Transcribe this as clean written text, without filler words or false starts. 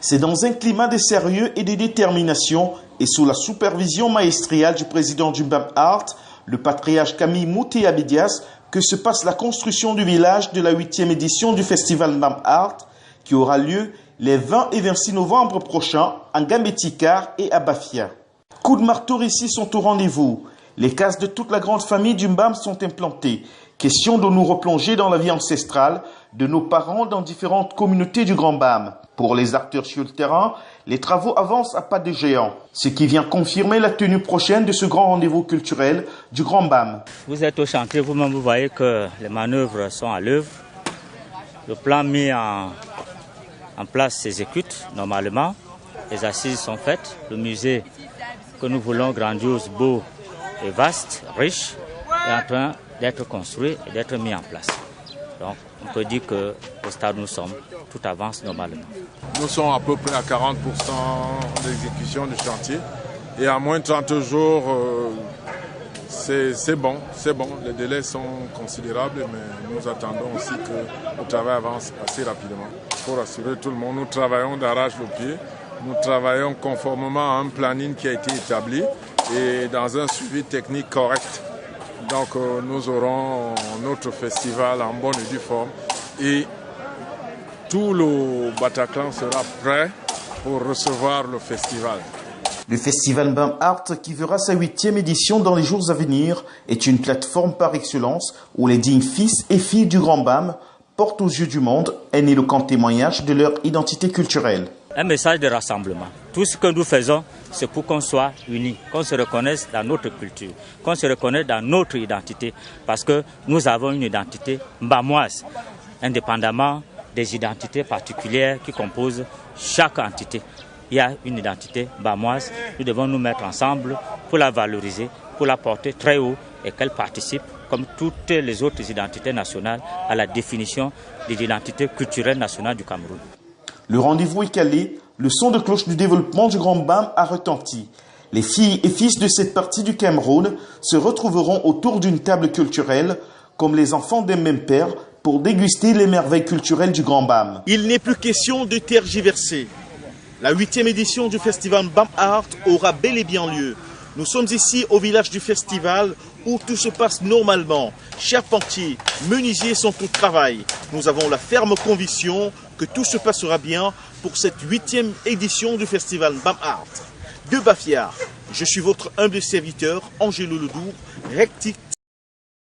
C'est dans un climat de sérieux et de détermination et sous la supervision maestriale du président du Mbam Art, le patriarche Camille Mouté Abédias, que se passe la construction du village de la 8e édition du festival Mbam Art, qui aura lieu les 20 et 26 novembre prochains en Gambé-Tikar et à Bafia. Coups de marteau ici sont au rendez-vous. Les cases de toute la grande famille du Mbam sont implantées. Question de nous replonger dans la vie ancestrale de nos parents dans différentes communautés du Grand Mbam. Pour les acteurs sur le terrain, les travaux avancent à pas de géant, ce qui vient confirmer la tenue prochaine de ce grand rendez-vous culturel du Grand Mbam. Vous êtes au chantier, vous-même vous voyez que les manœuvres sont à l'œuvre. Le plan mis en place s'exécute normalement. Les assises sont faites. Le musée que nous voulons grandiose, beau et vaste, riche, est en train d'être construit et d'être mis en place. Donc on peut dire qu'au stade où nous sommes, tout avance normalement. Nous sommes à peu près à 40% d'exécution du chantier. Et à moins de 30 jours, c'est bon. Les délais sont considérables, mais nous attendons aussi que le travail avance assez rapidement. Pour rassurer tout le monde, nous travaillons d'arrache-le-pied. Nous travaillons conformément à un planning qui a été établi et dans un suivi technique correct. Donc nous aurons notre festival en bonne et due forme et tout le Bataclan sera prêt pour recevoir le festival. Le festival Mbam Art, qui verra sa 8e édition dans les jours à venir, est une plateforme par excellence où les dignes fils et filles du Grand Mbam portent aux yeux du monde un éloquent témoignage de leur identité culturelle. Un message de rassemblement. Tout ce que nous faisons, c'est pour qu'on soit unis, qu'on se reconnaisse dans notre culture, qu'on se reconnaisse dans notre identité, parce que nous avons une identité mbamoise, indépendamment des identités particulières qui composent chaque entité. Il y a une identité mbamoise, nous devons nous mettre ensemble pour la valoriser, pour la porter très haut et qu'elle participe, comme toutes les autres identités nationales, à la définition de l'identité culturelle nationale du Cameroun. Le rendez-vous est calé, le son de cloche du développement du Grand Mbam a retenti. Les filles et fils de cette partie du Cameroun se retrouveront autour d'une table culturelle, comme les enfants d'un même père, pour déguster les merveilles culturelles du Grand Mbam. Il n'est plus question de tergiverser. La 8e édition du festival Mbam Art aura bel et bien lieu. Nous sommes ici au village du festival où tout se passe normalement. Charpentiers, menuisiers sont au travail. Nous avons la ferme conviction que tout se passera bien pour cette 8e édition du festival Mbam Art. De Bafia, je suis votre humble serviteur, Angelo Ledoux, rectique